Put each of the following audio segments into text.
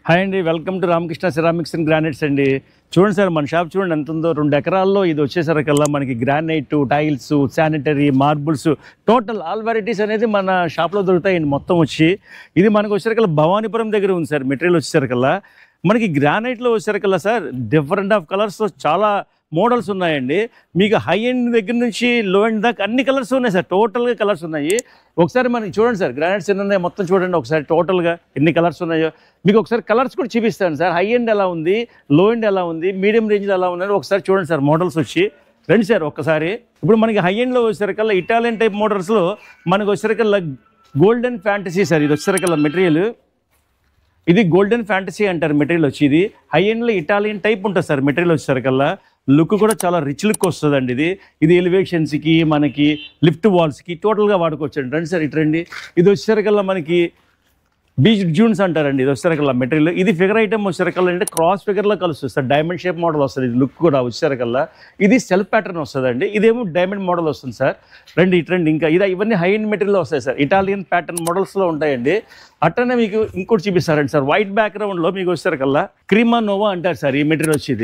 Hi అండి, welcome to Ramakrishna ceramics and granites అండి. చూడండి సార్, మన షాప్ చూడండి ఎంత ఉందో. 2 ఎకరాల్లో ఇది వచ్చేసరికల్లా మనకి granite, tiles, sanitary, marbles, total all varieties అనేది మన షాప్లో దొరుకుతాయండి. మొత్తం వచ్చి ఇది మనకు వచ్చేసరికల్లా భవానీపురం దగ్గర ఉంది సార్. మెటీరియల్ వచ్చేసరికల్లా మనకి గ్రానైట్లో వచ్చేసరికల్లా సార్ డిఫరెంట్ ఆఫ్ కలర్స్ చాలా మోడల్స్ ఉన్నాయండి. మీకు హై ఎండ్ దగ్గర నుంచి లో ఎండ్ దాకా అన్ని కలర్స్ ఉన్నాయి సార్. టోటల్గా కలర్స్ ఉన్నాయి. ఒకసారి మనకి చూడండి సార్, గ్రానైట్స్ ఎన్ని ఉన్నాయో మొత్తం చూడండి ఒకసారి. టోటల్గా ఎన్ని కలర్స్ ఉన్నాయో మీకు ఒకసారి కలర్స్ కూడా చూపిస్తాను సార్. హై ఎండ్ ఎలా ఉంది, లో ఎండ్ ఎలా ఉంది, మీడియం రేంజ్లో ఎలా ఉన్నాయో ఒకసారి చూడండి సార్. మోడల్స్ వచ్చి రండి సార్ ఒక్కసారి. ఇప్పుడు మనకి హై ఎండ్లో వచ్చేసరికల్లా ఇటాలియన్ టైప్ మోడల్స్లో మనకు వచ్చేసరికల్లా గోల్డెన్ ఫ్యాంటసీ సార్. ఇది వచ్చేసరికల్లా మెటీరియల్, ఇది గోల్డెన్ ఫ్యాంటసీ అంటారు మెటీరియల్ వచ్చి. ఇది హై ఎండ్లో ఇటాలియన్ టైప్ ఉంటుంది సార్. మెటీరియల్ వచ్చేసరికల్లా లుక్ కూడా చాలా రిచ్ లుక్ వస్తుందండి. ఇది ఎలివేషన్స్కి, మనకి లిఫ్ట్ వాల్స్కి టోటల్గా వాడుకోవచ్చండి. రండి సార్ ఇటు రండి. ఇది వచ్చేసరికల్లా మనకి బీచ్ జూన్స్ అంటారండి. ఇది వచ్చేసరికల్లా మెటీరియల్. ఇది ఫిగర్ ఐటమ్ వచ్చేసరికల్లా అంటే క్రాస్ ఫిగర్లో కలుస్తుంది సార్. డైమండ్ షేప్ మోడల్ వస్తుంది. ఇది లుక్ కూడా వచ్చేసరికల్లా ఇది సెల్ఫ్ ప్యాటర్న్ వస్తుందండి. ఇదేమో డైమండ్ మోడల్ వస్తుంది సార్. రండి ఇటు రండి. ఇంకా ఇవన్నీ హై ఎండ్ మెటీరియల్ వస్తాయి సార్. ఇటాలియన్ ప్యాటర్న్ మోడల్స్లో ఉంటాయండి. అట్లనే మీకు ఇంకోటి చూపిస్తారండి సార్. వైట్ బ్యాక్గ్రౌండ్లో మీకు వచ్చేసరికల్లా క్రీమా నోవా అంటారు సార్. ఈ మెటీరియల్ వచ్చి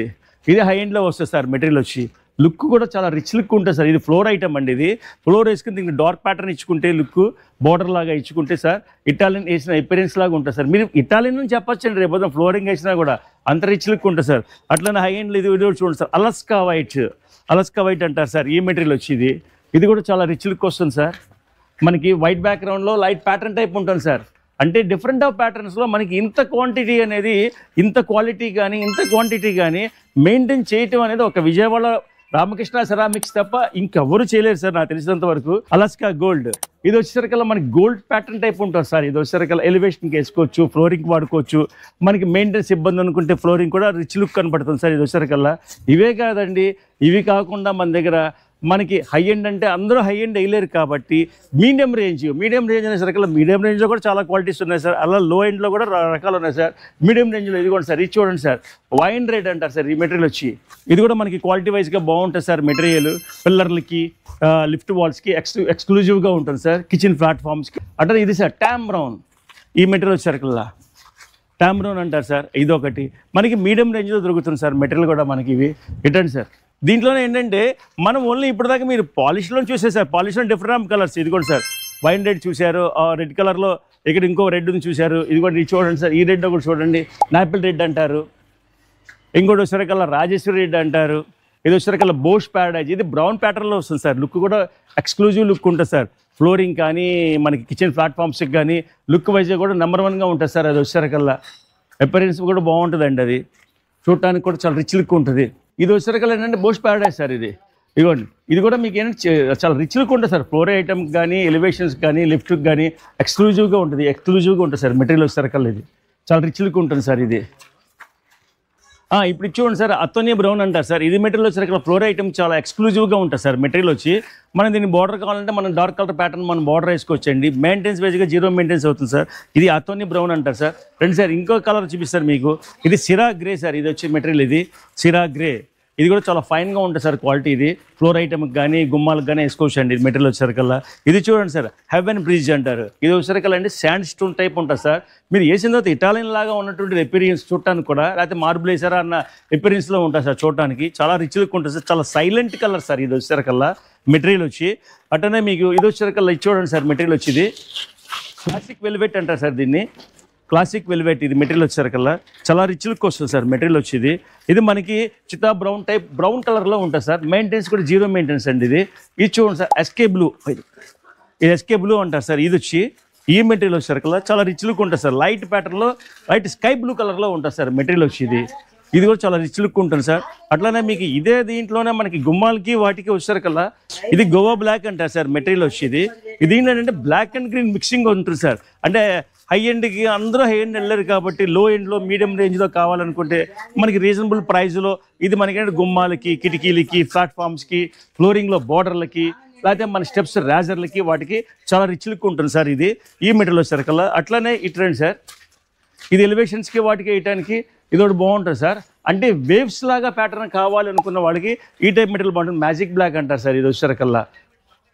ఇది హై ఎండ్లో వస్తుంది సార్. మెటీరియల్ వచ్చి లుక్ కూడా చాలా రిచ్ లుక్ ఉంటుంది సార్. ఇది ఫ్లోర్ ఐటమ్ అండి. ఇది ఫ్లోర్ వేసుకుని దీనికి డార్క్ ప్యాటర్న్ ఇచ్చుకుంటే లుక్ బార్డర్ లాగా ఇచ్చుకుంటే సార్ ఇటాలియన్ వేసిన ఎపిరియన్స్ లాగా ఉంటుంది సార్. మీరు ఇటాలియన్ నుంచి చెప్పొచ్చండి, రేపు ఫ్లోరింగ్ వేసినా కూడా అంత రిచ్ లుక్ ఉంటుంది సార్. అట్లనే హై ఎండ్లో ఇది చూడండి సార్. అలస్కా వైట్ అంటారు సార్. ఈ మెటీరియల్ వచ్చి ఇది కూడా చాలా రిచ్ లుక్ వస్తుంది సార్. మనకి వైట్ బ్యాక్గ్రౌండ్లో లైట్ ప్యాటర్న్ టైప్ ఉంటుంది సార్. అంటే డిఫరెంట్ ఆఫ్ ప్యాటర్న్స్లో మనకి ఇంత క్వాంటిటీ అనేది, ఇంత క్వాలిటీ కానీ ఇంత క్వాంటిటీ కానీ మెయింటైన్ చేయటం అనేది ఒక విజయవాడ రామకృష్ణ సెరామిక్స్ తప్ప ఇంకెవరు చేయలేరు సార్ నాకు తెలిసినంత వరకు. అలస్కా గోల్డ్ ఇది వచ్చేసరికల్లా మనకి గోల్డ్ ప్యాటర్న్ టైప్ ఉంటుంది సార్. ఇది వచ్చేసరికల్లా ఎలివేషన్కి వేసుకోవచ్చు, ఫ్లోరింగ్కి వాడుకోవచ్చు. మనకి మెయింటెనెన్స్ ఇబ్బంది అనుకుంటే ఫ్లోరింగ్ కూడా రిచ్ లుక్ కనపడుతుంది సార్. ఇది వచ్చేసరికల్లా ఇవే కాదండి, ఇవి కాకుండా మన దగ్గర మనకి హై ఎండ్ అంటే అందరూ హై ఎండ్ వేయలేరు కాబట్టి మీడియం రేంజ్ అనేసరికల్లా మీడియం రేంజ్లో కూడా చాలా క్వాలిటీస్ ఉన్నాయి సార్. అలా లో ఎండ్లో కూడా రకాలు ఉన్నాయి సార్. మీడియం రేంజ్లో ఇది కూడా సార్. ఇది చూడండి సార్, వైన్ రెడ్ అంటారు సార్. ఈ మెటీరియల్ వచ్చి ఇది కూడా మనకి క్వాలిటీ వైజ్గా బాగుంటుంది సార్. మెటీరియల్ పిల్లర్లకి, లిఫ్ట్ వాల్స్కి ఎక్స్క్లూజివ్గా ఉంటుంది సార్. కిచెన్ ప్లాట్ఫామ్స్కి అట్లా. ఇది సార్ టామ్ బ్రౌన్. ఈ మెటీరియల్ వచ్చేసరికల్లా టామ్ బ్రౌన్ అంటారు సార్. ఇదొకటి మనకి మీడియం రేంజ్లో దొరుకుతుంది సార్. మెటీరియల్ కూడా మనకి ఇవి ఇటండి సార్. దీంట్లోనే ఏంటంటే మనం ఓన్లీ ఇప్పుడు దాకా మీరు పాలిష్లో చూసేసారు. పాలిష్లో డిఫరెంట్ కలర్స్. ఇది కూడా సార్ వైన్ రెడ్ చూశారు, రెడ్ కలర్లో ఇక్కడ ఇంకో రెడ్ని చూశారు. ఇది కూడా ఇది చూడండి సార్. ఈ రెడ్ ఒకటి చూడండి, నాపిల్ రెడ్ అంటారు. ఇంకోటి వచ్చేసరికల్లా రాజేశ్వరి రెడ్ అంటారు. ఇది వచ్చేసరికల్లా బోష్ ప్యారడైజ్. ఇది బ్రౌన్ ప్యాటర్న్లో వస్తుంది సార్. లుక్ కూడా ఎక్స్క్లూజివ్ లుక్ ఉంటుంది సార్. ఫ్లోరింగ్ కానీ మనకి కిచెన్ ప్లాట్ఫామ్స్కి కానీ లుక్ వైజ్గా కూడా నెంబర్ 1గా ఉంటుంది సార్. అది వచ్చేసరికల్లా అపియరెన్స్ కూడా బాగుంటుందండి. అది చూడటానికి కూడా చాలా రిచ్ లుక్ ఉంటుంది. ఇది వచ్చేసరికల్లా ఏంటంటే బోష్ ప్యారడైజ్ సార్. ఇదిగోండి. ఇది కూడా మీకు ఏంటంటే చాలా రిచ్ లుక్ ఉంటుంది సార్. ఫ్లోర్ ఐటమ్కి కానీ, ఎలివేషన్స్ కానీ, లిఫ్ట్కి కానీ ఎక్స్క్లూజివ్గా ఉంటుంది సార్. మెటీరియల్ వచ్చేసరికల్లా ఇది చాలా రిచ్ లుక్ ఉంటుంది సార్. ఇది ఇప్పుడు చూడండి సార్, అతోనియా బ్రౌన్ అంటారు సార్. ఇది మెటీరియల్ వచ్చేసరికి ఫ్లోర్ ఐటమ్ చాలా ఎక్స్క్లూజివ్గా ఉంటుంది సార్. మెటీరియల్ వచ్చి మనం దీన్ని బార్డర్ కావాలంటే మనం డార్క్ కలర్ ప్యాటర్న్ మనం బార్డర్ వేసుకోవచ్చండి. మెయింటెన్స్ వైజ్గా 0 మెయింటెన్స్ అవుతుంది సార్. ఇది అతోనియా బ్రౌన్ అంటారు సార్. రండి సార్, ఇంకో కలర్ చూపిస్తారు మీకు. ఇది సిరా గ్రే సార్. ఇది వచ్చి మెటీరియల్ ఇది సిరా గ్రే. ఇది కూడా చాలా ఫైన్గా ఉంటుంది సార్ క్వాలిటీ. ఇది ఫ్లోర్ ఐటమ్కి కానీ గుమ్మాలకు కానీ వేసుకోవచ్చు అండి. ఇది మెటీరియల్ వచ్చేసరికల్లా ఇది చూడండి సార్, హెవెన్ బ్రిడ్జ్ అంటారు. ఇది వచ్చేసరికల్లా అంటే శాండ్ స్టోన్ టైప్ ఉంటుంది సార్. మీరు వేసిన తర్వాత ఇటాలియన్ లాగా ఉన్నటువంటి ఎపీరియన్స్ చూడటానికి కూడా, లేకపోతే మార్బుల్ వేసారా అన్న ఎపీరియన్స్లో ఉంటుంది సార్. చూడటానికి చాలా రిచ్ లుక్ ఉంటుంది సార్. చాలా సైలెంట్ కలర్ సార్. ఇది వచ్చేసరికల్లా మెటీరియల్ వచ్చి అట్టనే మీకు ఇది వచ్చేసరికల్లా ఇది చూడండి సార్. మెటీరియల్ వచ్చి ఇది క్లాసిక్ వెల్వెట్ అంటారు సార్. దీన్ని క్లాసిక్ వెల్వెట్. ఇది మెటీరియల్ వచ్చేసరికల్లా చాలా రిచ్ లుక్ వస్తుంది సార్. మెటీరియల్ వచ్చి ఇది మనకి చితా బ్రౌన్ టైప్ బ్రౌన్ కలర్లో ఉంటుంది సార్. మెయింటెనెన్స్ కూడా 0 మెయింటెనెన్స్ అండి. ఇది చూడండి సార్, ఎస్కే బ్లూ. ఇది ఎస్కే బ్లూ అంటారు సార్. ఇది వచ్చి ఈ మెటీరియల్ వచ్చేసరికల్లా చాలా రిచ్ లుక్ ఉంటుంది సార్. లైట్ ప్యాటర్న్లో లైట్ స్కై బ్లూ కలర్లో ఉంటుంది సార్. మెటీరియల్ వచ్చి ఇది కూడా చాలా రిచ్ లుక్ ఉంటుంది సార్. అట్లానే మీకు ఇదే దీంట్లోనే మనకి గుమ్మాలకి వాటికి వచ్చేసరికల్లా ఇది గోవా బ్లాక్ అంటారు సార్. మెటీరియల్ వచ్చి ఇది ఏంటంటే బ్లాక్ అండ్ గ్రీన్ మిక్సింగ్ ఉంటుంది సార్. అంటే హై ఎండ్కి అందరూ హై ఎండ్ వెళ్ళారు కాబట్టి లో ఎండ్లో మీడియం రేంజ్లో కావాలనుకుంటే మనకి రీజనబుల్ ప్రైస్లో ఇది మనకి గుమ్మాలకి, కిటికీలకి, ప్లాట్ఫామ్స్కి, ఫ్లోరింగ్లో బార్డర్లకి, లేకపోతే మన స్టెప్స్ రేజర్లకి వాటికి చాలా రిచ్ లుక్ ఉంటుంది సార్. ఇది ఈ మెటీరియల్ వచ్చేసరికల్లా అట్లనే ఇట్రండి సార్. ఇది ఎలివేషన్స్కి వాటికి వేయటానికి ఇది ఒకటి బాగుంటుంది సార్. అంటే వేవ్స్ లాగా ప్యాటర్న్ కావాలి అనుకున్న వాళ్ళకి ఈ టైప్ మెటీరియల్ బాగుంటుంది. మ్యాజిక్ బ్లాక్ అంటారు సార్. ఇది వచ్చేసరికల్లా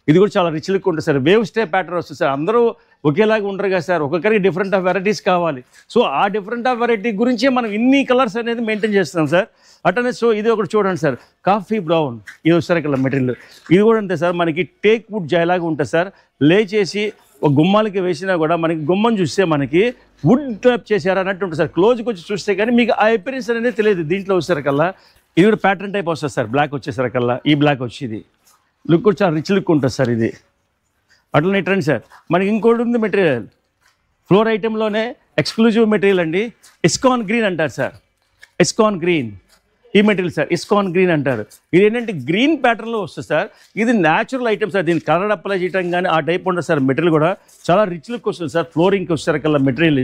ఇది కూడా చాలా రిచ్ లుక్ ఉంటుంది సార్. వేవ్ స్టే ప్యాటర్న్ వస్తుంది సార్. అందరూ ఒకేలాగా ఉండరు కదా సార్, ఒక్కొక్కరికి డిఫరెంట్ ఆఫ్ వెరైటీస్ కావాలి. సో ఆ డిఫరెంట్ ఆఫ్ వెరైటీ గురించే మనం ఇన్ని కలర్స్ అనేది మెయింటైన్ చేస్తున్నాం సార్. అట్లనే సో ఇది ఒకటి చూడండి సార్, కాఫీ బ్రౌన్, ఇది వస్తారు ఇక్కడ మెటీరియల్. ఇది కూడా అంతే సార్, మనకి టేక్ వుడ్ జాయ్లాగా ఉంటుంది సార్. లే చేసి ఒక గుమ్మాలకి వేసినా కూడా మనకి గుమ్మం చూస్తే మనకి వుడ్ టైప్ చేశారు అన్నట్టు ఉంటుంది సార్. క్లోజ్కి వచ్చి చూస్తే కానీ మీకు ఆ అపిరెన్స్ అనేది తెలియదు. దీంట్లో వచ్చేసరికల్లా ఇది కూడా ప్యాటర్న్ టైప్ వస్తుంది సార్. బ్లాక్ వచ్చేసరికల్లా ఈ బ్లాక్ వచ్చేది లుక్ కూడా చాలా రిచ్ లుక్ ఉంటుంది సార్ ఇది. అట్లనే ఇట్రండి సార్, మనకి ఇంకోటి ఉంది మెటీరియల్, ఫ్లోర్ ఐటెంలోనే ఎక్స్క్లూజివ్ మెటీరియల్ అండి. ఇస్కాన్ గ్రీన్ అంటారు సార్, ఇస్కాన్ గ్రీన్ ఈ మెటీరియల్ సార్, ఇస్కాన్ గ్రీన్ అంటారు. ఇది ఏంటంటే గ్రీన్ ప్యాటర్న్లో వస్తుంది సార్. ఇది న్యాచురల్ ఐటమ్ సార్, దీన్ని కలర్ అప్లై చేయడం కానీ ఆ టైప్ ఉంటుంది సార్. మెటీరియల్ కూడా చాలా రిచ్ లుక్ వస్తుంది సార్. ఫ్లోరింగ్కి వచ్చేసరికల్లా మెటీరియల్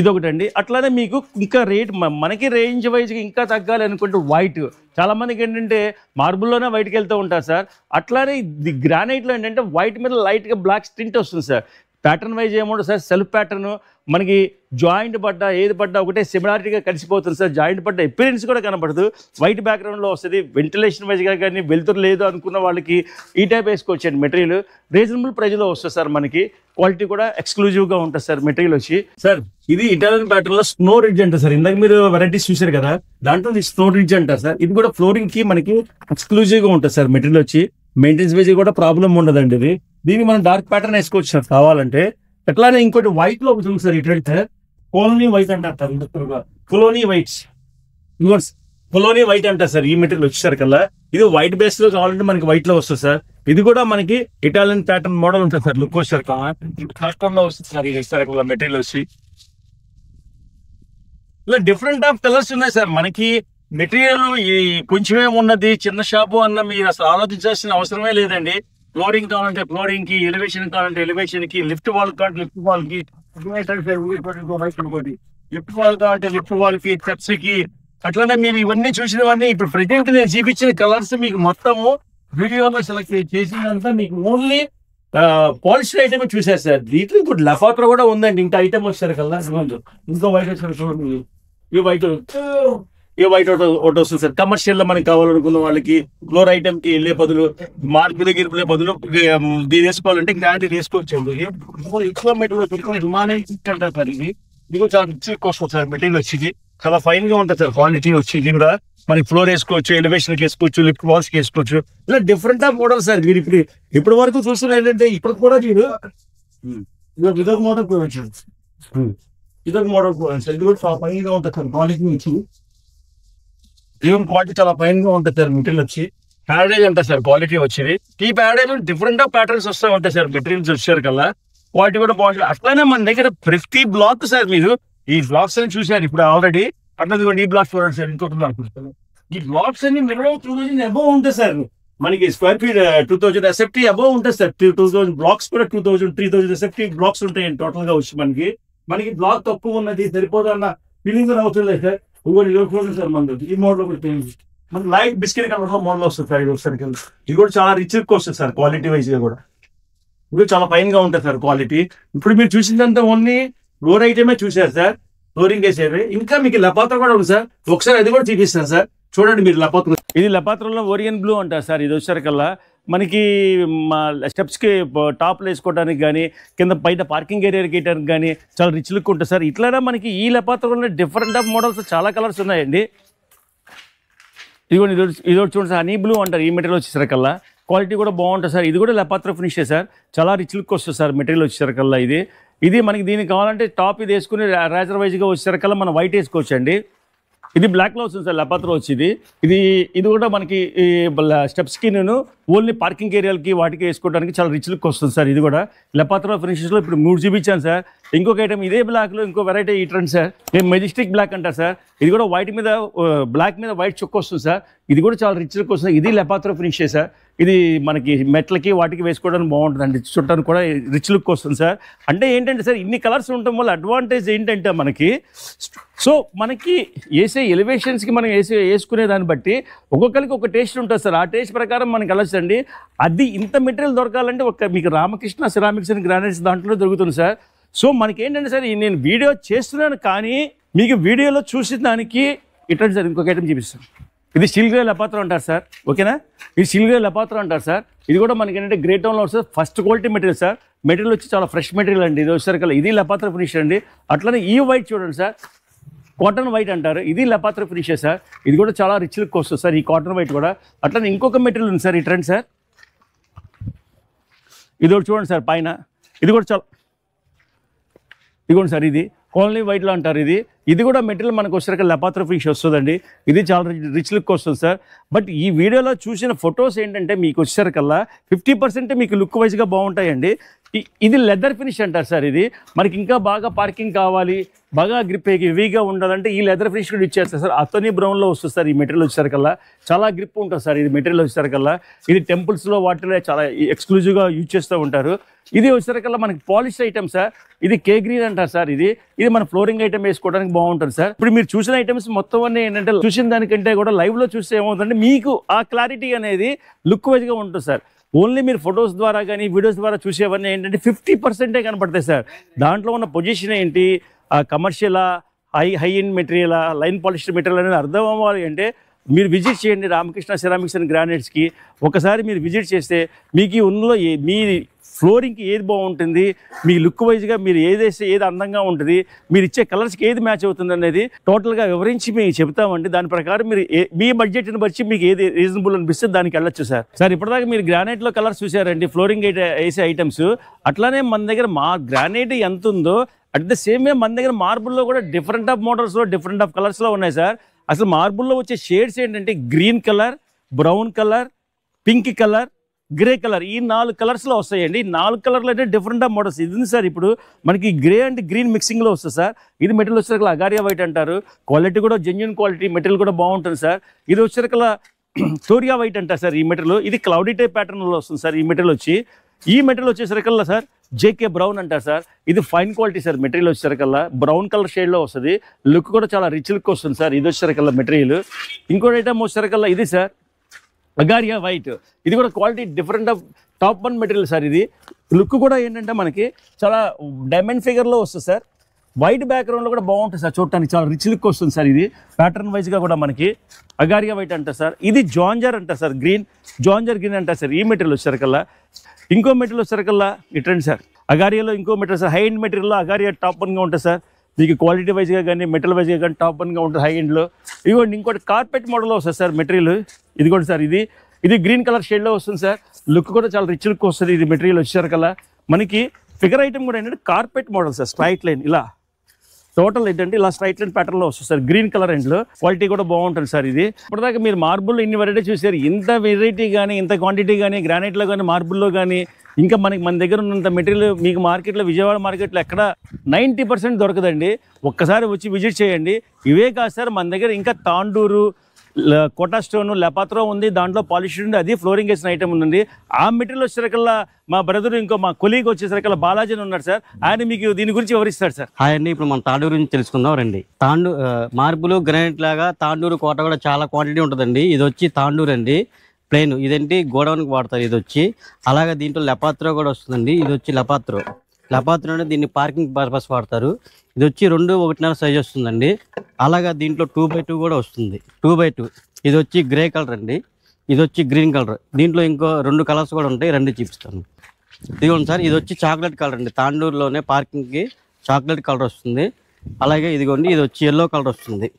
ఇదొకటండి. అట్లానే మీకు ఇంకా రేట్ మనకి రేంజ్ వైజ్గా ఇంకా తగ్గాలి అనుకుంటే వైట్, చాలామందికి ఏంటంటే మార్బుల్లోనే వైట్కి వెళ్తూ ఉంటారు సార్. అట్లానే ఇది గ్రానైట్లో ఏంటంటే వైట్ మీద లైట్గా బ్లాక్ స్టింట్ వస్తుంది సార్. ప్యాటర్న్ వైజ్ ఏముంటుంది సార్, సెల్ఫ్ ప్యాటర్న్ మనకి జాయింట్ పడ్డా ఏది పడ్డా ఒకటే సిమిలారిటీగా కలిసిపోతుంది సార్. జాయింట్ పడ్డ ఎపిరెన్స్ కూడా కనపడదు, వైట్ బ్యాక్గ్రౌండ్లో వస్తుంది. వెంటిలేషన్ వైజ్గా కానీ వెళ్తురు లేదు అనుకున్న వాళ్ళకి ఈ టైప్ వేసుకోవచ్చండి. మెటీరియల్ రీజనబుల్ ప్రైజ్లో వస్తుంది సార్. మనకి క్వాలిటీ కూడా ఎక్స్క్లూజివ్గా ఉంటుంది సార్. మెటీరియల్ వచ్చి సార్ ఇది ఇటాలియన్ ప్యాటర్న్లో స్నో రిడ్జ్ అంటారు సార్. ఇందాక మీరు వెరైటీస్ చూసారు కదా, దాంట్లో స్నో రిడ్జ్ అంటారు సార్. ఇది కూడా ఫ్లోరింగ్కి మనకి ఎక్స్క్లూజివ్గా ఉంటుంది సార్. మెటీరియల్ వచ్చి మెయింటెనెన్స్ వైజ్ కూడా ప్రాబ్లం ఉండదండి. ఇది దీన్ని మనం డార్క్ ప్యాటర్న్ వేసుకోవచ్చు సార్ కావాలంటే. ఎట్లానే ఇంకోటి వైట్ లో ఒకటి సార్, ఇట్లయితే కోలోనీ వైట్ అంటారు. కొలోనీ వైట్స్, కొలోనీ వైట్ అంటారు సార్. ఈ మెటీరియల్ వచ్చేసరి కల్లా ఇది వైట్ బేస్ లో కావాలంటే మనకి వైట్ లో వస్తుంది సార్. ఇది కూడా మనకి ఇటాలియన్ ప్యాటర్న్ మోడల్ ఉంటుంది సార్. లుక్ వచ్చేసరికి లో వస్తుంది సార్. ఇది వచ్చేసరికి మెటీరియల్ వచ్చి ఇలా డిఫరెంట్ ఆఫ్ కలర్స్ ఉన్నాయి సార్. మనకి మెటీరియల్ ఈ కొంచెమే ఉన్నది, చిన్న షాపు అన్న మీరు అసలు ఆలోచించాల్సిన అవసరమే లేదండి. ఫ్లోరింగ్ కావాలంటే ఫ్లోరింగ్ కి, ఎలివేషన్ కావాలంటే ఎలివేషన్ కి, లిఫ్ట్ వాల్ కావాలంటే లిఫ్ట్ వాల్ కి, లిఫ్ట్ వాల్ కావాలంటే లిఫ్ట్ వాల్ కి, స్టెప్స్ కి. అట్లనే మీరు ఇవన్నీ చూసినవన్నీ ఇప్పుడు ప్రెజెంట్ నేను చూపించిన కలర్స్ మీకు మొత్తము వీడియోలో సెలెక్ట్ చేసినంతా మీకు ఓన్లీ పాలిస్టర్ ఐటమ్ చూసారు సార్. దీంట్లో ఇప్పుడు లఫాత్ర కూడా ఉందండి. ఇంకా ఐటమ్ వచ్చారు కదా, ఇంకో వైట్ వచ్చారు చూడండి. ఈ వైట్ ఒకటి వస్తుంది సార్. కమర్షియల్ లో మనకి కావాలనుకున్న వాళ్ళకి ఫ్లోర్ ఐటమ్ కి వెళ్ళే బదులు, మార్పులు గిరుపులే బదులు దీని వేసుకోవాలంటే గ్రాండ్ వేసుకోవచ్చండి. ఎక్కువ మెటీరియల్ అంటారు. ఇది కూడా చాలా రిచ్ వస్తుంది సార్. మెటీరియల్ వచ్చి చాలా ఫైన్ గా ఉంటుంది సార్. క్వాలిటీ వచ్చి ఇది కూడా మనకి ఫ్లోర్ వేసుకోవచ్చు, ఎలివేషన్ వేసుకోవచ్చు, లిఫ్ట్ వాల్స్ కి వేసుకోవచ్చు. ఇలా డిఫరెంట్ ఆఫ్ మోడల్ సార్. మీరు ఇప్పటి వరకు చూస్తున్న ఏంటంటే ఇప్పుడు కూడా మీరు ఇదొక మోడల్ కూడా వచ్చారు, ఇదొక మోడల్ కూడా సార్. ఇది కూడా చాలా ఫైన్ గా ఉంటుంది సార్. క్వాలిటీ వచ్చి క్వాలిటీ చాలా ఫైన్ గా ఉంటుంది సార్. మెటీరియల్ వచ్చి ప్యాడేజ్ అంటారు సార్. క్వాలిటీ వచ్చేది ఈ ప్యాడేజ్ డిఫరెంట్ ఆఫ్ ప్యాటర్న్స్ వస్తూ ఉంటాయి సార్. మెటీరియల్స్ వచ్చారు కల్లా క్వాలిటీ కూడా బాగుంటుంది. అట్లానే మన దగ్గర ప్రతి బ్లాక్ సార్, మీరు ఈ బ్లాక్స్ అని చూసారు ఇప్పుడు ఆల్రెడీ. అట్లా ఈ బ్లాక్ చూడండి సార్. ఇంకోటి ఈ బ్లాక్స్ అన్ని మినిమం 2000 అబౌవ్ ఉంటాయి సార్. మనకి స్క్వేర్ ఫీట్ 2000 ఎస్ఎఫ్టీ అబౌవ్ ఉంటుంది సార్. 2000 బ్లాక్స్ కూడా 2000, 3000 ఎస్ఎఫ్టీ బ్లాక్స్ ఉంటాయి టోటల్ గా వచ్చి. మనకి బ్లాక్ తక్కువ ఉన్నది సరిపోదు అన్న ఫీలింగ్ అవుతుంది సార్. సార్ మనకి ఈ మోడల్ మనకి లైట్ బిస్కెట్ కలర్ మోడల్ వస్తుంది సార్. ఇది ఒకసారి ఇది కూడా చాలా రిచ్ వస్తుంది సార్. క్వాలిటీ వైజ్ గా కూడా ఇది చాలా ఫైన్ గా ఉంటుంది సార్ క్వాలిటీ. ఇప్పుడు మీరు చూసిందంతా ఓన్లీ ఫ్లోర్ ఐటమే చూసారు సార్, ఫ్లోరింగ్ వేసేవి. ఇంకా మీకు లపాత్ర కూడా ఉంది సార్. ఒకసారి అది కూడా చూపిస్తాను సార్. చూడండి మీరు లపాత్ర. ఇది లపాత్రలో ఓరియన్ బ్లూ అంటారు సార్. ఇది వచ్చేసరికల్లా మనకి మా స్టెప్స్కి టాప్లు వేసుకోవడానికి కానీ, కింద బయట పార్కింగ్ ఏరియాకి వేయడానికి కానీ చాలా రిచ్ లుక్ ఉంటుంది సార్. ఇట్లానే మనకి ఈ లపాత్రలో డిఫరెంట్ ఆఫ్ మోడల్స్ చాలా కలర్స్ ఉన్నాయండి. ఇదిగోండి ఇది చూడండి సార్, హనీ బ్లూ అంటారు. ఈ మెటీరియల్ వచ్చేసరికల్లా క్వాలిటీ కూడా బాగుంటుంది సార్. ఇది కూడా లపాత్ర ఫినిష్ సార్. చాలా రిచ్ లుక్ వస్తుంది సార్ మెటీరియల్ వచ్చేసరికల్లా. ఇది మనకి దీనికి కావాలంటే టాప్ ఇది వేసుకుని రేజర్ వైజ్గా వచ్చేసరికల్లా మనం వైట్ వేసుకోవచ్చు అండి. ఇది బ్లాక్లో వస్తుంది సార్. లపాత్ర వచ్చింది. ఇది కూడా మనకి స్టెప్స్కి నేను ఓన్లీ పార్కింగ్ ఏరియాలకి వాటికి వేసుకోవడానికి చాలా రిచ్ లుక్ వస్తుంది సార్. ఇది కూడా లపాత్ర ఫినిషెస్లో ఇప్పుడు 3 చూపించాను సార్. ఇంకొక ఐటమ్ ఇదే బ్లాక్లో ఇంకో వెరైటీ ఈ ట్రెండ్ సార్. మెజెస్టిక్ బ్లాక్ అంటారు సార్. ఇది కూడా వైట్ మీద బ్లాక్ మీద వైట్ చుక్క వస్తుంది సార్. ఇది కూడా చాలా రిచ్ లుక్ వస్తుంది. ఇది లపాత్ర ఫినిష్ సార్. ఇది మనకి మెట్లకి వాటికి వేసుకోవడానికి బాగుంటుందండి. చుట్టానికి కూడా రిచ్ లుక్ వస్తుంది సార్. అంటే ఏంటంటే సార్ ఇన్ని కలర్స్ ఉండటం వల్ల అడ్వాంటేజ్ ఏంటంటే మనకి వేసే ఎలివేషన్స్కి మనం వేసుకునే దాన్ని బట్టి ఒక్కొక్కరికి ఒక టేస్ట్ ఉంటుంది సార్. ఆ టేస్ట్ ప్రకారం మనకి వెళ్ళొచ్చండి. అది ఇంత మెటీరియల్ దొరకాలంటే మీకు రామకృష్ణ సిరామిక్స్ అండ్ గ్రానైట్స్ దాంట్లో దొరుకుతుంది సార్. సో మనకి ఏంటంటే సార్ నేను వీడియో చేస్తున్నాను కానీ మీకు వీడియోలో చూసిన దానికి ఇట్లాంటి సార్ ఇంకొక ఐటమ్ చూపిస్తాను. ఇది స్టీల్ గ్రే లెపాత్రం అంటారు సార్, ఓకేనా. ఇది స్టీల్ గ్రే లెపాత్రం అంటారు సార్. ఇది కూడా మనకి ఏంటంటే గ్రే టౌన్లో వస్తుంది. First quality material sir. Material వచ్చి చాలా ఫ్రెష్ మెటీరియల్ అండి. ఇది వచ్చేసరికి ఇది లెపాత్ర ఫినిష్ అండి. అట్లనే ఈ వైట్ చూడండి సార్, కాటన్ వైట్ అంటారు. ఇది లెపాత్ర ఫినిషే సార్. ఇది కూడా చాలా రిచ్ లుక్ వస్తుంది సార్, ఈ కాటన్ వైట్ కూడా. అట్లనే ఇంకొక మెటీరియల్ ఉంది సార్, ఈ ట్రెండ్ సార్. ఇది ఒకటి చూడండి సార్ పైన. ఇది కూడా చాలా ఇదిగోండి సార్, ఇది కాలనీ వైట్లో అంటారు. ఇది కూడా మెటీరియల్ మనకు వచ్చేసరికి లెపాత్ర ఫినిష్ వస్తుందండి. ఇది చాలా రిచ్ లుక్ వస్తుంది సార్. బట్ ఈ వీడియోలో చూసిన ఫొటోస్ ఏంటంటే మీకు వచ్చేసరికల్లా 50% మీకు లుక్ వైజ్గా బాగుంటాయండి. ఇది లెదర్ ఫినిష్ అంటారు సార్. ఇది మనకి ఇంకా బాగా పార్కింగ్ కావాలి, బాగా గ్రిప్ హెవీగా ఉండాలంటే ఈ లెదర్ ఫినిష్ కూడా ఇచ్చేస్తారు సార్. అతని బ్రౌన్లో వస్తుంది సార్ ఈ మెటీరియల్ వచ్చేసరికల్లా. చాలా గ్రిప్ ఉంటుంది సార్ ఇది మెటీరియల్ వచ్చేసరికల్లా. ఇది టెంపుల్స్లో వాటిలో చాలా ఎక్స్క్లూజివ్గా యూజ్ చేస్తూ ఉంటారు. ఇది వచ్చేసరికల్లా మనకి పాలిష్ ఐటమ్ సార్. ఇది కే గ్రీన్ అంటారు సార్. ఇది మన ఫ్లోరింగ్ ఐటమ్ వేసుకోవడానికి బాగుంటుంది సార్. ఇప్పుడు మీరు చూసిన ఐటమ్స్ మొత్తం అన్నీ ఏంటంటే చూసిన దానికంటే కూడా లైవ్లో చూస్తే ఏమవుతుందంటే మీకు ఆ క్లారిటీ అనేది లుక్ వైజ్గా ఉంటుంది సార్. ఓన్లీ మీరు ఫొటోస్ ద్వారా కానీ వీడియోస్ ద్వారా చూసేవన్నీ ఏంటంటే 50% కనపడతాయి సార్. దాంట్లో ఉన్న పొజిషన్ ఏంటి, కమర్షియలా, హై ఎండ్ మెటీరియలా, లైన్ పాలిష్డ్ మెటీరియల్ అనేది అర్థం అవ్వాలి అంటే మీరు విజిట్ చేయండి రామకృష్ణ సిరామిక్స్ అండ్ గ్రానైట్స్కి. ఒకసారి మీరు విజిట్ చేస్తే మీకు ఉన్నలో మీ ఫ్లోరింగ్కి ఏది బాగుంటుంది, మీ లుక్ వైజ్గా మీరు ఏదేస్తే ఏది అందంగా ఉంటుంది, మీరు ఇచ్చే కలర్స్కి ఏది మ్యాచ్ అవుతుంది అనేది టోటల్గా వివరించి మేము చెప్తామండి. దాని ప్రకారం మీరు మీ బడ్జెట్ని బట్టి మీకు ఏది రీజనబుల్ అనిపిస్తే దానికి వెళ్ళొచ్చు సార్. సార్ ఇప్పటిదాకా మీరు గ్రానైట్లో కలర్స్ చూసారండి, ఫ్లోరింగ్ వేసే ఐటమ్స్. అట్లానే మన దగ్గర గ్రానైట్ ఎంత ఉందో అట్ ద సేమ్ వే మన దగ్గర మార్బుల్లో కూడా డిఫరెంట్ ఆఫ్ మోడల్స్లో డిఫరెంట్ ఆఫ్ కలర్స్లో ఉన్నాయి సార్. అసలు మార్బుల్లో వచ్చే షేడ్స్ ఏంటంటే green colour, brown colour, pink colour, grey colour, ఈ 4 కలర్స్లో వస్తాయండి. 4 కలర్లు అంటే డిఫరెంట్ ఆఫ్ మోడల్స్. ఇది ఉంది సార్. ఇప్పుడు మనకి గ్రే అండ్ గ్రీన్ మిక్సింగ్లో వస్తుంది సార్. ఇది మెటీరియల్ వచ్చేసరికి అగారియా వైట్ అంటారు. క్వాలిటీ కూడా జెన్యున్ క్వాలిటీ, మెటీరియల్ కూడా బాగుంటుంది సార్. ఇది వచ్చేసరికి తోరియా వైట్ అంటారు సార్ ఈ మెటీరియల్. ఇది క్లౌడీ టైప్ ప్యాటర్న్లో వస్తుంది సార్ ఈ మెటీరియల్ వచ్చి. ఈ మెటీరియల్ వచ్చేసరికల్లా సార్ జేకే బ్రౌన్ అంటారు సార్. ఇది ఫైన్ క్వాలిటీ సార్. మెటీరియల్ వచ్చేసరికల్లా బ్రౌన్ కలర్ షేడ్లో వస్తుంది. లుక్ కూడా చాలా రిచ్ లుక్ వస్తుంది సార్. ఇది వచ్చేసరికల్లా మెటీరియల్. ఇంకోటి ఐటమ్ వచ్చేసరికల్లా ఇది సార్ అగారియా వైట్. ఇది కూడా quality different of top 1 material sir. ఇది లుక్ కూడా ఏంటంటే మనకి చాలా డైమండ్ ఫిగర్లో వస్తుంది సార్. వైట్ బ్యాక్గ్రౌండ్లో కూడా బాగుంటుంది సార్, చూడటానికి చాలా రిచ్ లుక్ వస్తుంది సార్. ఇది ప్యాటర్న్ వైజ్గా కూడా మనకి అగారియా వైట్ అంటారు సార్. ఇది జాంజర్ అంటారు సార్, జాంజర్ గ్రీన్ అంటారు సార్ ఈ మెటీరియల్ వచ్చేసరికల్లా. ఇంకో మెటీరియల్ వచ్చేసరికల్లా ఇట్రండి సార్. అగారియాలో ఇంకో మెటీరియల్ సార్, హై ఎండ్ మెటీరియల్లో అగారియా టాప్ 1గా ఉంటుంది సార్. మీకు క్వాలిటీ వైజ్గా కానీ మెటీరియల్ వైజ్గా కానీ టాప్ 1గా ఉంటుంది హై ఎండ్లో. ఇదిగోండి ఇంకోటి కార్పెట్ మోడల్లో వస్తుంది సార్ మెటీరియల్. ఇదిగోండి సార్, ఇది గ్రీన్ కలర్ షేడ్లో వస్తుంది సార్. లుక్ కూడా చాలా రిచ్ లుక్ వస్తుంది. ఇది మెటీరియల్ వచ్చేసరికల్లా మనకి ఫిగర్ ఐటమ్ కూడా ఏంటంటే carpet model sir. Straight line ఇలా టోటల్ ఏంటంటే ఇలా స్ట్రైట్ లైన్ ప్యాటర్న్లో వస్తుంది సార్. గ్రీన్ కలర్ ఎండ్లో క్వాలిటీ కూడా బాగుంటుంది సార్. ఇది ఇప్పటిదాకా మీరు మార్బుల్లో ఇన్ని వెరైటీ చూసారు. ఇంత వెరైటీ కానీ ఇంత క్వాంటిటీ కానీ గ్రానైట్లో కానీ మార్బుల్లో కానీ ఇంకా మన దగ్గర ఉన్నంత మెటీరియల్ మీకు మార్కెట్లో, విజయవాడ మార్కెట్లో ఎక్కడ 90% దొరకదండి. ఒక్కసారి వచ్చి విజిట్ చేయండి. ఇవే కాదు సార్, మన దగ్గర ఇంకా తాండూరు, కోటా స్టోన్, లెపాత్రో ఉంది. దాంట్లో పాలిష్ ఉంది, అది ఫ్లోరింగ్ వేసిన ఐటమ్ ఉంది. ఆ మెటీరియల్ వచ్చేసరికల్లా మా బ్రదర్ ఇంకో మా కొలీగ్ వచ్చేసరికల్లా బాలాజీ ఉన్నాడు సార్. ఆయన మీకు దీని గురించి వివరిస్తాడు సార్. హాయ్ అండి, ఇప్పుడు మనం తాండూరు గురించి తెలుసుకుందాం రండి. మార్బుల్ గ్రానైట్ లాగా తాండూరు కోట కూడా చాలా క్వాంటిటీ ఉంటుందండి. ఇది వచ్చి తాండూరు అండి, ప్లెయిన్. ఇదేంటి గోడౌన్కి వాడతారు ఇది వచ్చి. అలాగే దీంట్లో లెపాత్రో కూడా వస్తుందండి. ఇది వచ్చి లెపాత్రో అంటే దీన్ని పార్కింగ్ పర్పస్ వాడతారు. ఇది వచ్చి 2.5 సైజ్ వస్తుందండి. అలాగా దీంట్లో 2x2 కూడా వస్తుంది. 2x2 ఇది వచ్చి గ్రే కలర్ అండి, ఇది వచ్చి గ్రీన్ కలర్. దీంట్లో ఇంకో 2 కలర్స్ కూడా ఉంటాయి, 2 చూపిస్తాను. ఇదిగోండి సార్, ఇది వచ్చి చాక్లెట్ కలర్ అండి. తాండూరులోనే పార్కింగ్కి చాక్లెట్ కలర్ వస్తుంది. అలాగే ఇదిగోండి, ఇది వచ్చి ఎల్లో కలర్ వస్తుంది.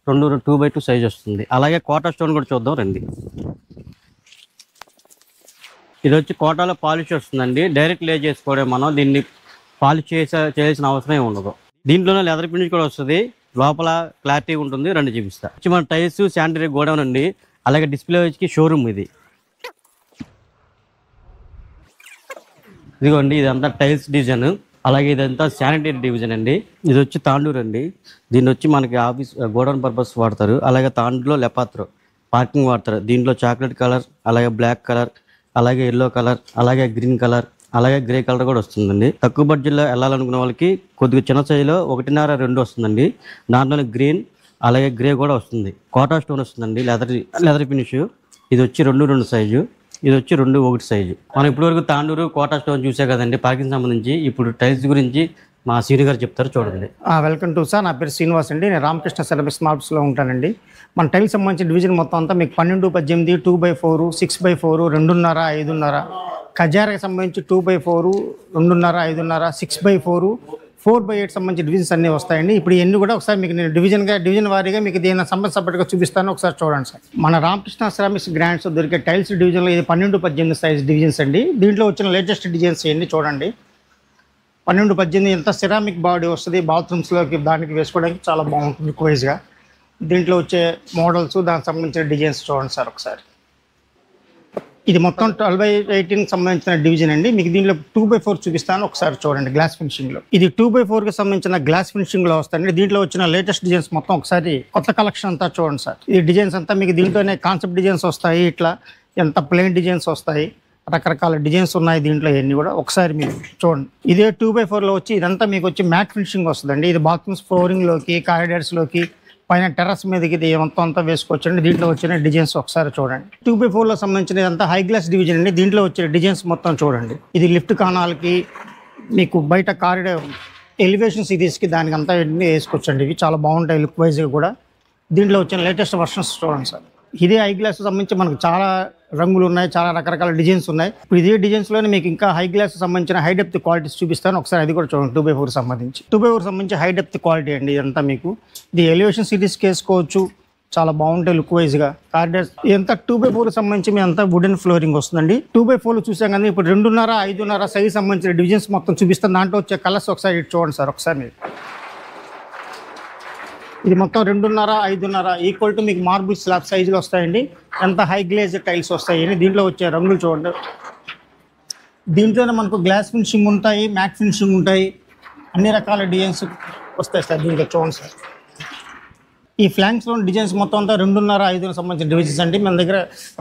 2x2 సైజ్ వస్తుంది. అలాగే కోటా స్టోన్ కూడా చూద్దాం రండి. ఇది వచ్చి కోటాలో పాలిష్ వస్తుందండి. డైరెక్ట్ లే చేసుకోవడం, మనం దీన్ని పాలిష్ చేయాల్సిన అవసరం ఏమి ఉండదు. దీంట్లోనే లెదర్ ఫినిష్ కూడా వస్తుంది. లోపల క్లారిటీ ఉంటుంది. 2 చూపిస్తా. మన టైల్స్ శానిటరీ గోడౌన్ అండి. అలాగే డిస్ప్లే వచ్చి షోరూమ్. ఇదిగోండి, ఇదంతా టైల్స్ డివిజన్. అలాగే ఇదంతా శానిటరీ డివిజన్ అండి. ఇది వచ్చి తాండూరు అండి. దీన్ని వచ్చి మనకి ఆఫీస్ గోడౌన్ పర్పస్ వాడతారు. అలాగే తాండూరులో లెపాత్రో పార్కింగ్ వాడతారు. దీంట్లో చాక్లెట్ కలర్, అలాగే బ్లాక్ కలర్, అలాగే ఎల్లో కలర్, అలాగే గ్రీన్ కలర్, అలాగే గ్రే కలర్ కూడా వస్తుందండి. తక్కువ బడ్జెట్లో వెళ్ళాలనుకునే వాళ్ళకి కొద్దిగా చిన్న సైజులో 1.5-2 వస్తుందండి. దాంట్లోనే గ్రీన్ అలాగే గ్రే కూడా వస్తుంది. కోటా స్టోన్ వస్తుందండి, లెదర్ ఫినిష్. ఇది వచ్చి 2.2 సైజు, ఇది వచ్చి 2.1 సైజు. మనం ఇప్పటివరకు తాండూరు, కోటా స్టోన్ చూసే కదండి పార్కింగ్ సంబంధించి. ఇప్పుడు టైల్స్ గురించి మా సీనియర్ గారు చెప్తారు, చూడండి. Welcome to sir. నా పేరు శ్రీనివాస్ అండి. నేను రామకృష్ణ సెరామిక్స్ మార్బ్స్లో ఉంటానండి. మన టైల్ సంబంధించిన డివిజన్ మొత్తం అంతా మీకు 12, 18, 2x4, 6x4, 2.5, 5.5, ఖజారాకి సంబంధించి 2x4, 2.5, 5.5, 6x4, 4x8 సంబంధించిన డివిజన్స్ అన్నీ వస్తాయండి. ఇప్పుడు ఇవన్నీ కూడా ఒకసారి మీకు నేను డివిజన్ వారీగా మీకు దీని సంబంధించి సపరేట్గా చూపిస్తాను. ఒకసారి చూడండి సార్. మన రామకృష్ణ సెరామిక్స్ గ్రాండ్స్ దొరికే టైల్స్ డివిజన్లో ఇది 12, 18 సైజ్ డివిజన్స్ అండి. దీంట్లో వచ్చిన లేటెస్ట్ డిజైన్స్ ఇవన్నీ చూడండి. 12, 18 ఎంత సిరామిక్ బాడీ వస్తుంది, బాత్రూమ్స్లోకి దానికి వేసుకోవడానికి చాలా బాగుంటుంది లుక్వైజ్గా. దీంట్లో వచ్చే మోడల్స్ దానికి సంబంధించిన డిజైన్స్ చూడండి సార్ ఒకసారి. ఇది మొత్తం 12x18 సంబంధించిన డివిజన్ అండి. మీకు దీంట్లో 2x4 చూపిస్తాను, ఒకసారి చూడండి. గ్లాస్ ఫినిషింగ్లో ఇది 2x4కి సంబంధించిన గ్లాస్ ఫినిషింగ్లో వస్తాయండి. దీంట్లో వచ్చిన లేటెస్ట్ డిజైన్స్ మొత్తం ఒకసారి కొత్త కలెక్షన్ అంతా చూడండి సార్. ఈ డిజైన్స్ అంతా మీకు దీంట్లోనే కాన్సెప్ట్ డిజైన్స్ వస్తాయి, ఇట్లా ఎంత ప్లెయిన్ డిజైన్స్ వస్తాయి, రకరకాల డిజైన్స్ ఉన్నాయి దీంట్లో. ఇవన్నీ కూడా ఒకసారి మీరు చూడండి. ఇదే 2x4లో వచ్చి ఇదంతా మీకు వచ్చి మ్యాట్ ఫినిషింగ్ వస్తుందండి. ఇది బాత్రూమ్స్ ఫ్లోరింగ్లోకి, కారిడార్స్లోకి, పైన టెర్రస్ మీదకి ఇది మొత్తం అంతా వేసుకోవచ్చండి. దీంట్లో వచ్చిన డిజైన్స్ ఒకసారి చూడండి. 2x4లో సంబంధించిన ఇదంతా హై గ్లాస్ డివిజన్ అండి. దీంట్లో వచ్చే డిజైన్స్ మొత్తం చూడండి. ఇది లిఫ్ట్ కానాలకి, మీకు బయట కారిడార్ ఎలివేషన్ సిరీస్కి దానికి అంతా వేసుకోవచ్చండి. ఇవి చాలా బాగుంటాయి లుక్ వైజ్గా కూడా. దీంట్లో వచ్చిన లేటెస్ట్ వర్షన్స్ చూడండి సార్. ఇదే ఐ గ్లాస్ సంబంధించి మనకు చాలా రంగులు ఉన్నాయి, చాలా రకరకాల డిజైన్స్ ఉన్నాయి. ఇప్పుడు ఇదే డిజైన్స్లోనే మీకు ఇంకా హై గ్లాస్ సంబంధించిన హై డెప్త్ క్వాలిటీస్ చూపిస్తాను, ఒకసారి అది కూడా చూడండి. 2x4 సంబంధించి 2x4 సంబంధించి హై డెప్త్ క్వాలిటీ అండి. ఇదంతా మీకు ఇది ఎలివేషన్ సిరీస్కి వేసుకోవచ్చు, చాలా బాగుంటాయి లుక్ వైజ్గా. కారిడార్స్ ఇదంతా 2x4 సంబంధించి మీ అంతా వుడెన్ ఫ్లోరింగ్ వస్తుందండి. 2x4 చూసాం కానీ ఇప్పుడు 2.5, 5.5 సైజ్ సంబంధించిన డివిజన్స్ మొత్తం చూపిస్తాను. దాంట్లో వచ్చే కలర్స్ ఒకసారి చూడండి సార్ ఒకసారి మీరు. ఇది మొత్తం 2.5, 5.5 ఈక్వల్ టు మీకు మార్బుల్ స్లాబ్ సైజులు వస్తాయండి. ఎంత హై గ్లేజ్ టైల్స్ వస్తాయి. దీంట్లో వచ్చే రంగులు చూడండి. దీంట్లోనే మనకు గ్లాస్ ఫినిషింగ్ ఉంటాయి, మ్యాట్ ఫినిషింగ్ ఉంటాయి, అన్ని రకాల డిజైన్స్ వస్తాయి సార్. దీంట్లో చూడండి సార్. ఈ ఫ్లాంక్స్లో డిజైన్స్ మొత్తం అంతా 2.5, 5 సంబంధించిన డివిజన్స్ అండి. మన దగ్గర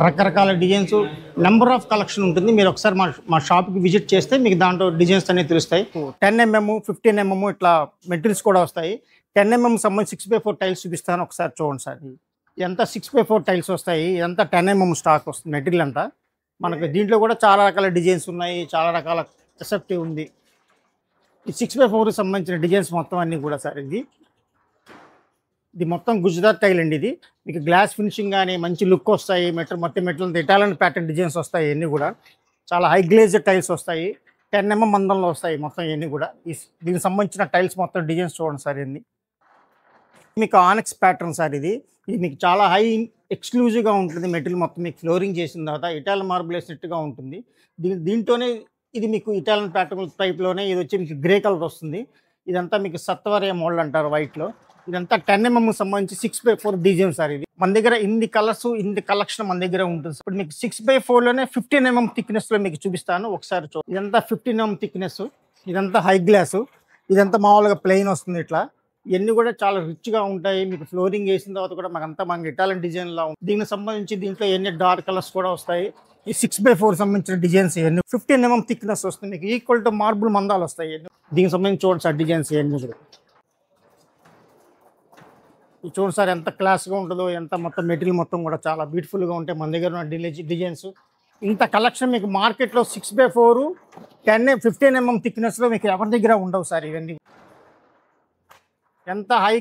రకరకాల డిజైన్స్, నెంబర్ ఆఫ్ కలెక్షన్ ఉంటుంది. మీరు ఒకసారి మా షాప్కి విజిట్ చేస్తే మీకు దాంట్లో డిజైన్స్ అనేవి తెలుస్తాయి. 10mm, 15mm ఇట్లా మెటీరియల్స్ కూడా వస్తాయి. 10mm సంబంధించి 6x4 టైల్స్ చూపిస్తాను, ఒకసారి చూడండి సార్. ఎంత 6x4 టైల్స్ వస్తాయి, ఎంత 10mm స్టాక్ వస్తుంది మెటీరియల్ అంతా. మనకి దీంట్లో కూడా చాలా రకాల డిజైన్స్ ఉన్నాయి, చాలా రకాల ఎసెప్టివ్ ఉంది. ఈ 6x4 సంబంధించిన డిజైన్స్ మొత్తం అన్నీ కూడా సార్. ఇది మొత్తం గుజరాత్ టైల్ అండి. ఇది మీకు గ్లాస్ ఫినిషింగ్ కానీ మంచి లుక్ వస్తాయి. మెటీరియల్ ఇటాలియన్ ప్యాటర్న్ డిజైన్స్ వస్తాయి. ఇవన్నీ కూడా చాలా హై గ్లేజ్ టైల్స్ వస్తాయి. 10mm మందంలో వస్తాయి మొత్తం ఇవన్నీ కూడా. దీనికి సంబంధించిన టైల్స్ మొత్తం డిజైన్స్ చూడండి సార్. ఇవన్నీ మీకు ఆనెక్స్ ప్యాటర్న్ సార్. ఇది మీకు చాలా హై ఎక్స్క్లూజివ్గా ఉంటుంది. మెటీరియల్ మొత్తం మీకు ఫ్లోరింగ్ చేసిన తర్వాత ఇటాలియన్ మార్బుల్ వేసినట్టుగా ఉంటుంది. దీంట్లోనే ఇది మీకు ఇటాలియన్ ప్యాటర్న్ టైప్లోనే ఇది వచ్చి మీకు గ్రే కలర్ వస్తుంది. ఇదంతా మీకు సత్వరే మోడల్ అంటారు వైట్లో. ఇదంతా 10mm సంబంధించి 6x4 డిజైన్ సార్. ఇది మన దగ్గర ఇన్ని కలర్స్, ఇన్ని కలెక్షన్ మన దగ్గర ఉంటుంది. ఇప్పుడు మీకు 6x4లోనే 15mm థిక్నెస్లో మీకు చూపిస్తాను, ఒకసారి ఇదంతా 15mm థిక్నెస్. ఇదంతా హై గ్లాసు. ఇదంతా మామూలుగా ప్లెయిన్ వస్తుంది ఇట్లా. ఇవన్నీ కూడా చాలా రిచ్గా ఉంటాయి. మీకు ఫ్లోరింగ్ వేసిన తర్వాత కూడా మనకి ఇటాలియన్ డిజైన్లా ఉంటుంది. దీనికి సంబంధించి దీంట్లో ఎన్ని డార్క్ కలర్స్ కూడా వస్తాయి. ఈ 6x4 సంబంధించిన డిజైన్స్ ఇవన్నీ 15mm థిక్నెస్ వస్తుంది. మీకు ఈక్వల్ టు మార్బుల్ మందాలు వస్తాయి. దీనికి సంబంధించి చూడండి సార్ డిజైన్స్ ఇవన్నీ కూడా. ఇది చూడండి సార్ ఎంత క్లాస్గా ఉంటుందో, ఎంత మొత్తం మెటీరియల్ మొత్తం కూడా చాలా బ్యూటిఫుల్గా ఉంటాయి మన దగ్గర ఉన్న డిజైన్స్. ఇంత కలెక్షన్ మీకు మార్కెట్లో 6x4, 15mm థిక్నెస్లో మీకు ఎవరి దగ్గర ఉండవు సార్. ఇవన్నీ ఎంత హై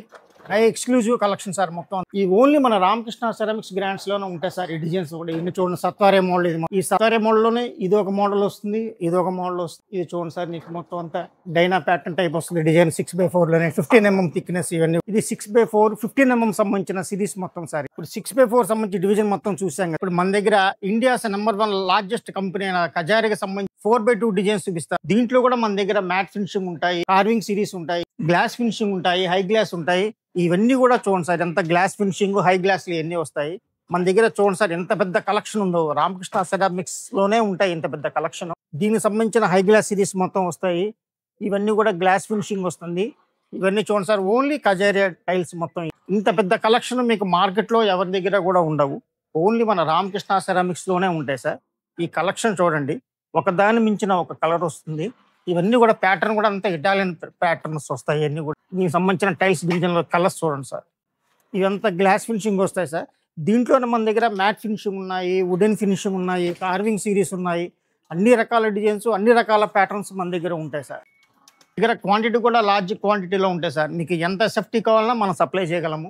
ఎక్స్క్లూజివ్ కలెక్షన్ సార్ మొత్తం. ఈ ఓన్లీ మన రామకృష్ణ సెరామిక్స్ గ్రాండ్స్లోనే ఉంటాయి సార్ ఈ డిజైన్స్ కూడా. ఇన్ని చూడండి సత్వారే మోడల్. ఇది ఈ సత్వారే మోడల్లోనే ఇది ఒక మోడల్ వస్తుంది, ఇది ఒక మోడల్ వస్తుంది. ఇది చూడండి సార్ మీకు మొత్తం అంతా డైనా ప్యాటర్న్ టైప్ వస్తుంది డిజైన్. 6x4లోనే 15mm థిక్నెస్ ఇవన్నీ. ఇది 6x4 15mm సంబంధించిన సిరీస్ మొత్తం సార్. ఇప్పుడు 6x4 సంబంధించి డివిజన్ మొత్తం చూసాం. ఇప్పుడు మన దగ్గర ఇండియాస్ #1 లార్జెస్ట్ కంపెనీ అయిన ఖజారాకి సంబంధించి 4x2 డిజైన్స్ చూపిస్తారు. దీంట్లో కూడా మన దగ్గర మ్యాట్ ఫినిషింగ్ ఉంటాయి, కార్వింగ్ సిరీస్ ఉంటాయి, గ్లాస్ ఫినిషింగ్ ఉంటాయి, హై గ్లాస్ ఉంటాయి. ఇవన్నీ కూడా చూడండి సార్ ఎంత గ్లాస్ ఫినిషింగ్, హై గ్లాస్లు ఇవన్నీ వస్తాయి మన దగ్గర. చూడండి సార్ ఎంత పెద్ద కలెక్షన్ ఉందో. రామకృష్ణ సెరామిక్స్ లోనే ఉంటాయి ఇంత పెద్ద కలెక్షన్. దీనికి సంబంధించిన హై గ్లాస్ సిరీస్ మొత్తం వస్తాయి. ఇవన్నీ కూడా గ్లాస్ ఫినిషింగ్ వస్తుంది. ఇవన్నీ చూడండి సార్ ఓన్లీ ఖజారియా టైల్స్ మొత్తం. ఇంత పెద్ద కలెక్షన్ మీకు మార్కెట్లో ఎవరి దగ్గర కూడా ఉండవు. ఓన్లీ మన రామకృష్ణ సెరామిక్స్ లోనే ఉంటాయి సార్. ఈ కలెక్షన్ చూడండి, ఒకదాని మించిన ఒక కలర్ వస్తుంది. ఇవన్నీ కూడా ప్యాటర్న్ కూడా అంతా ఇటాలియన్ ప్యాటర్న్స్ వస్తాయి. ఇవన్నీ కూడా దీనికి సంబంధించిన టైల్స్ డివిజన్లో కలర్స్ చూడండి సార్. ఇవంతా గ్లాస్ ఫినిషింగ్ వస్తాయి సార్. దీంట్లోనే మన దగ్గర మ్యాట్ ఫినిషింగ్ ఉన్నాయి, వుడెన్ ఫినిషింగ్ ఉన్నాయి, కార్వింగ్ సిరీస్ ఉన్నాయి. అన్ని రకాల డిజైన్స్, అన్ని రకాల ప్యాటర్న్స్ మన దగ్గర ఉంటాయి సార్. దగ్గర క్వాంటిటీ కూడా లార్జ్ క్వాంటిటీలో ఉంటాయి సార్. మీకు ఎంత సేఫ్టీ కావాలన్నా మనం సప్లై చేయగలము.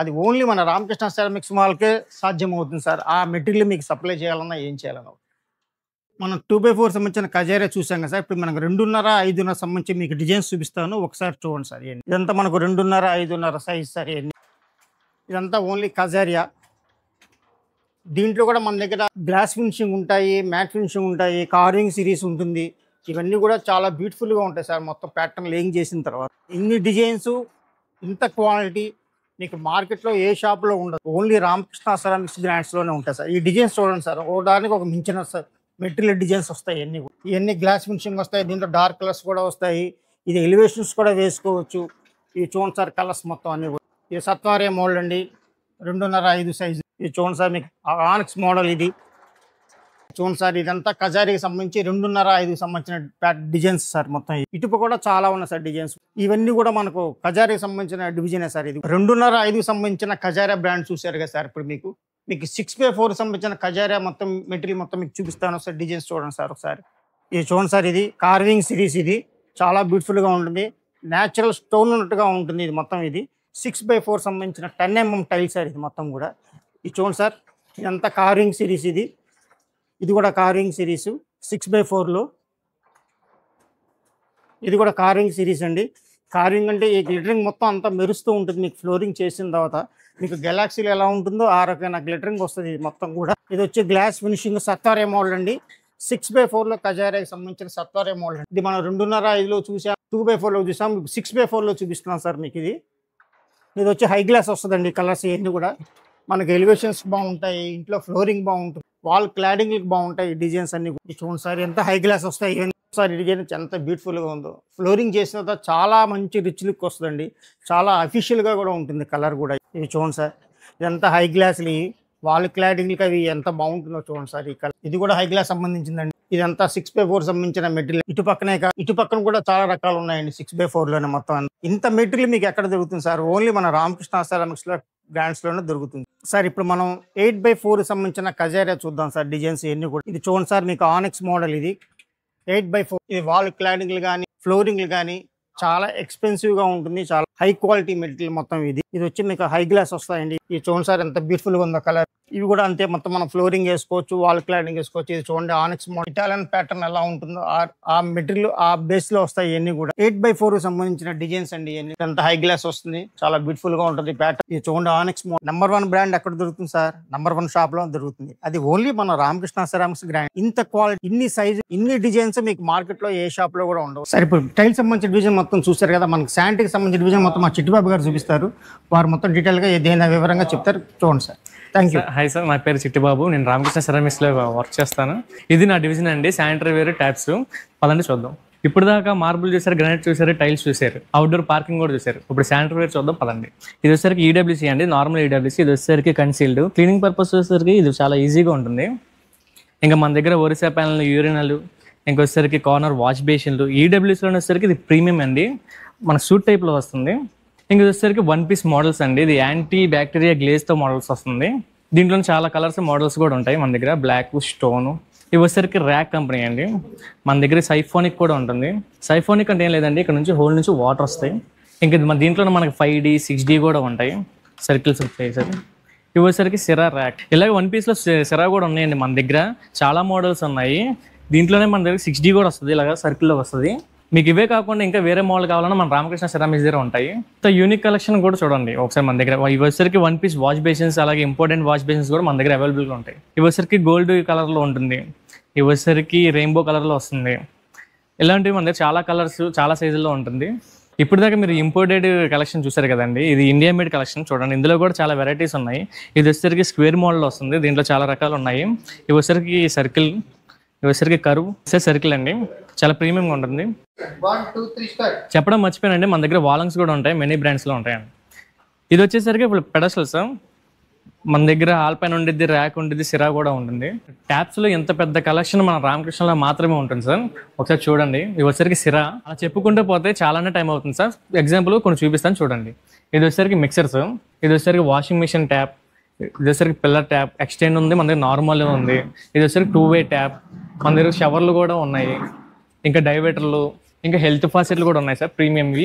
అది ఓన్లీ మన రామకృష్ణ సెరామిక్స్ వాళ్ళకే సాధ్యమవుతుంది సార్. ఆ మెటీరియల్ మీకు సప్లై చేయాలన్నా ఏం చేయాలన్నా. మనం 2x4 సంబంధించిన కజారియా చూసాం కదా సార్. ఇప్పుడు మనకు 2.5, 5.5 సంబంధించి మీకు డిజైన్స్ చూపిస్తాను, ఒకసారి చూడండి సార్. ఇదంతా మనకు 2.5, 5.5 సైజ్ సార్. ఇదంతా ఓన్లీ కజారియా. దీంట్లో కూడా మన దగ్గర గ్లాస్ ఫినిషింగ్ ఉంటాయి, మ్యాట్ ఫినిషింగ్ ఉంటాయి, కార్వింగ్ సిరీస్ ఉంటుంది. ఇవన్నీ కూడా చాలా బ్యూటిఫుల్గా ఉంటాయి సార్. మొత్తం ప్యాటర్న్ లేయింగ్ చేసిన తర్వాత ఇన్ని డిజైన్స్, ఇంత క్వాలిటీ మీకు మార్కెట్లో ఏ షాప్లో ఉండదు. ఓన్లీ రామకృష్ణ సెరామిక్స్ బ్రాండ్స్లోనే ఉంటాయి సార్. ఈ డిజైన్స్ చూడండి సార్, ఒకదానికి ఒక మించిన సార్ మెటీరియల్ డిజైన్స్ వస్తాయి. ఇవన్నీ గ్లాస్ ఫినిషింగ్ వస్తాయి. దీంట్లో డార్క్ కలర్స్ కూడా వస్తాయి. ఇది ఎలివేషన్స్ కూడా వేసుకోవచ్చు. ఇవి చూడండి సార్, కలర్స్ మొత్తం అన్ని కూడా. ఇది సత్వారే మోడల్ అండి, 2.5, 5 సైజు. ఇది చూడండి సార్, మీకు ఆనక్స్ మోడల్. ఇది చూడండి సార్, ఇదంతా కజారీకి సంబంధించి 2.5, 5 సంబంధించిన డిజైన్స్ సార్. మొత్తం ఇటుపు కూడా చాలా ఉన్నాయి సార్ డిజైన్స్. ఇవన్నీ కూడా మనకు కజారీకి సంబంధించిన డివిజనే సార్. ఇది 2.5, 5 సంబంధించిన కజారియా బ్రాండ్ చూసారు కదా సార్. ఇప్పుడు మీకు 6x4 సంబంధించిన కజారియా మొత్తం మెటీరియల్ మొత్తం మీకు చూపిస్తాను సార్. డిజైన్స్ చూడండి సార్ ఒకసారి. ఇది చూడండి సార్, ఇది కార్వింగ్ సిరీస్. ఇది చాలా బ్యూటిఫుల్గా ఉంటుంది, న్యాచురల్ స్టోన్ ఉన్నట్టుగా ఉంటుంది. ఇది మొత్తం ఇది 6x4 సంబంధించిన 10mm టైల్ సార్. ఇది మొత్తం కూడా ఇది చూడండి సార్, ఇదంతా కార్వింగ్ సిరీస్. ఇది కూడా కార్వింగ్ సిరీస్ 6x4లో. ఇది కూడా కార్వింగ్ సిరీస్ అండి. కార్వింగ్ అంటే ఈ గ్లిటరింగ్ మొత్తం అంతా మెరుస్తూ ఉంటుంది. మీకు ఫ్లోరింగ్ చేసిన తర్వాత మీకు గెలాక్సీలో ఎలా ఉంటుందో ఆ రకమైన గ్లిటరింగ్ వస్తుంది ఇది మొత్తం కూడా. ఇది వచ్చి గ్లాస్ ఫినిషింగ్ సత్వారే మోడల్ అండి. 6x4లో కజారియాకి సంబంధించిన సత్వారే మోడల్. ఇది మనం 2.5, 5లో చూసాం, 2x4లో చూసాం, 6x4లో చూపిస్తున్నాం సార్ మీకు. ఇది వచ్చి హై గ్లాస్ వస్తుందండి. కలర్స్ ఇవన్నీ కూడా మనకి ఎలివేషన్స్ బాగుంటాయి, ఇంట్లో ఫ్లోరింగ్ బాగుంటుంది, వాల్ క్లాడింగ్ బాగుంటాయి. డిజైన్స్ అన్ని చూడండి సార్, ఎంత హై గ్లాస్ వస్తాయి ఇవన్నీ సార్. ఈ డిజైన్ ఎంత బ్యూటిఫుల్గా ఉందో. ఫ్లోరింగ్ చేసిన తర్వాత చాలా మంచి రిచ్ లుక్ వస్తుందండి. చాలా అఫీషియల్గా కూడా ఉంటుంది కలర్ కూడా. ఇవి చూడండి సార్, ఇదంతా హై గ్లాస్లు, వాల్ క్లాడింగ్కి అవి ఎంత బాగుంటుందో చూడండి సార్. ఈ కలర్ ఇది కూడా హై గ్లాస్ సంబంధించిందండి. ఇదంతా 6x4 సంబంధించిన మెటీరియల్. ఇటు పక్కన కూడా చాలా రకాలు ఉన్నాయండి 6x4లోనే మొత్తం. ఇంత మెటీరియల్ మీకు ఎక్కడ దొరుకుతుంది సార్? ఓన్లీ మన రామకృష్ణ సెరామిక్స్లో బ్రాండ్స్లోనే దొరుకుతుంది సార్. ఇప్పుడు మనం 8x4 సంబంధించిన కజారియా చూద్దాం సార్. డిజైన్స్ ఇవన్నీ కూడా. ఇది చూడండి సార్, మీకు ఆనెక్స్ మోడల్. ఇది 8x4. ఇది వాల్ క్లాడింగ్లు కానీ ఫ్లోరింగ్లు కానీ చాలా ఎక్స్పెన్సివ్గా ఉంటుంది. చాలా హై క్వాలిటీ మెటీరియల్ మొత్తం. ఇది వచ్చి మీకు హై గ్లాస్ వస్తాయండి. ఇది చూడండి సార్, ఎంత బ్యూటిఫుల్గా ఉందో కలర్. ఇవి కూడా అంతే, మొత్తం మనం ఫ్లోరింగ్ వేసుకోవచ్చు, వాల్ క్లాడింగ్ వేసుకోవచ్చు. ఇది చూడండి ఆనెక్స్ మోడల్. ఇటాలియన్ ప్యాటర్న్ ఎలా ఉంటుందో ఆ మెటీరియల్ ఆ బేస్ లో వస్తాయి ఇవన్నీ కూడా. 8x4 సంబంధించిన డిజైన్స్ అండి ఇవన్నీ. ఎంత హై గ్లాస్ వస్తుంది, చాలా బ్యూటిఫుల్ గా ఉంటుంది ప్యాటర్న్. ఇది చూడండి ఆనెక్స్ మోడల్. నెంబర్ 1 బ్రాండ్ ఎక్కడ దొరుకుతుంది సార్? నెంబర్ 1 షాప్ లో దొరుకుతుంది. అది ఓన్లీ మన రామకృష్ణ సెరామిక్స్ బ్రాండ్. ఇంత క్వాలిటీ, ఇన్ని సైజు, ఇన్ని డిజైన్స్ మీకు మార్కెట్ లో ఏ షాప్ లో కూడా ఉండవు సార్. ఇప్పుడు టైల్ సంబంధించిన డివిజన్ మొత్తం చూసారు కదా. మనకి శానిటరీకి సంబంధించిన డివిజన్ మొత్తం మా చిట్టిబాబు గారు చూపిస్తారు. వారు మొత్తం డీటెయిల్ గా ఏదైనా వివరంగా చెప్తారు. చూడండి sir. Thank you. Hi sir, నా పేరు చిట్టిబాబు. నేను రామకృష్ణ సెరామిక్స్లో వర్క్ చేస్తాను. ఇది నా డివిజన్ అండి. Sanitary ware, taps. పదండి చూద్దాం. ఇప్పుడు దాకా మార్బుల్ చూసారు, గ్రానైట్ చూసారు, టైల్స్ చూసారు, అవుట్డోర్ పార్కింగ్ కూడా చూసారు. ఇప్పుడు శానిటరీ వేర్ చూద్దాం పదండి. ఇది వచ్చేసరికి ఈడబ్ల్యూసీ అండి, నార్మల్ ఈడబ్ల్యూసీ. ఇది వచ్చేసరికి కన్సీల్డ్. క్లీనింగ్ పర్పస్ వచ్చేసరికి ఇది చాలా ఈజీగా ఉంటుంది. ఇంకా మన దగ్గర ఒరిసా ప్యానల్, యూరినల్, ఇంకొచ్చేసరికి కార్నర్ వాష్ బేసిన్లు. ఈడబ్ల్యూసీలో వచ్చేసరికి ఇది ప్రీమియం అండి, మన సూట్ టైప్లో వస్తుంది. ఇంక వచ్చేసరికి 1 పీస్ మోడల్స్ అండి. ఇది యాంటీ బ్యాక్టీరియా గ్లేజ్తో మోడల్స్ వస్తుంది. దీంట్లో చాలా కలర్స్ మోడల్స్ కూడా ఉంటాయి మన దగ్గర. Black, stone. ఇవి వచ్చేసరికి ర్యాక్ కంపెనీ అండి. మన దగ్గర సైఫోనిక్ కూడా ఉంటుంది. సైఫోనిక్ అంటే ఏం లేదండి, ఇక్కడ నుంచి హోల్ నుంచి వాటర్ వస్తాయి. ఇంకా మన దీంట్లో మనకి 5D, 6D కూడా ఉంటాయి, సర్కిల్స్ వచ్చాయి సార్. ఇవి వచ్చేసరికి సిరా ర్యాక్. ఇలాగ 1 పీస్లో సిరా కూడా ఉన్నాయండి మన దగ్గర. చాలా మోడల్స్ ఉన్నాయి. దీంట్లోనే మన దగ్గర 6D కూడా వస్తుంది, ఇలాగ సర్కిల్లో వస్తుంది. మీకు ఇవే కాకుండా ఇంకా వేరే మోడల్ కావాలన్నా మన రామకృష్ణ సెరామిక్స్ దగ్గర ఉంటాయి. యూనిక్ కలెక్షన్ కూడా చూడండి ఒకసారి మన దగ్గర. ఇవి వచ్చేసరికి 1 పీస్ వాష్ బేసిన్స్, అలాగే ఇంపార్టెంట్ వాష్ బేసిన్స్ కూడా మన దగ్గర అవైలబుల్గా ఉంటాయి. ఇవి వచ్చేసరికి గోల్డ్ కలర్లో ఉంటుంది, ఇవి వచ్చేసరికి రెయిన్బో కలర్లో వస్తుంది. ఇలాంటివి మన దగ్గర చాలా కలర్స్, చాలా సైజుల్లో ఉంటుంది. ఇప్పుడు దాకా మీరు ఇంపోర్టెడ్ కలెక్షన్ చూసారు కదండి. ఇది ఇండియా మేడ్ కలెక్షన్ చూడండి. ఇందులో కూడా చాలా వెరైటీస్ ఉన్నాయి. ఇది వచ్చేసరికి స్క్వేర్ మోడల్ వస్తుంది. దీంట్లో చాలా రకాలు ఉన్నాయి. ఇవి వచ్చేసరికి సర్కిల్, ఇవి వచ్చేసరికి కర్వ్, సర్కిల్ అండి. చాలా ప్రీమియంగా ఉంటుంది. చెప్పడం మర్చిపోయానండి, మన దగ్గర వాలంగ్స్ కూడా ఉంటాయి, మెనీ బ్రాండ్స్లో ఉంటాయండి. ఇది వచ్చేసరికి ఇప్పుడు పెడస్టల్స్. మన దగ్గర ఆల్పైన్ ఉండిద్ది, ర్యాక్ ఉండిద్ది, సిరా కూడా ఉంటుంది. ట్యాప్స్లో ఎంత పెద్ద కలెక్షన్ మన రామకృష్ణలో మాత్రమే ఉంటుంది సార్. ఒకసారి చూడండి. ఇవి వచ్చేసరికి సిరా. అలా చెప్పుకుంటూ పోతే చాలానే టైం అవుతుంది సార్. ఎగ్జాంపుల్ కొన్ని చూపిస్తాను చూడండి. ఇది వచ్చేసరికి మిక్సర్స్, ఇది వచ్చేసరికి వాషింగ్ మిషన్ ట్యాప్, ఇది వచ్చేసరికి పిల్లర్ ట్యాప్, ఎక్స్టెండ్ ఉంది, మన దగ్గర నార్మల్ ఉంది. ఇది వచ్చేసరికి 2-వే ట్యాప్, మన దగ్గర షవర్లు కూడా ఉన్నాయి, ఇంకా డైవేటర్లు, ఇంకా హెల్త్ ఫాసిలిటీలు కూడా ఉన్నాయి సార్ ప్రీమియంవి.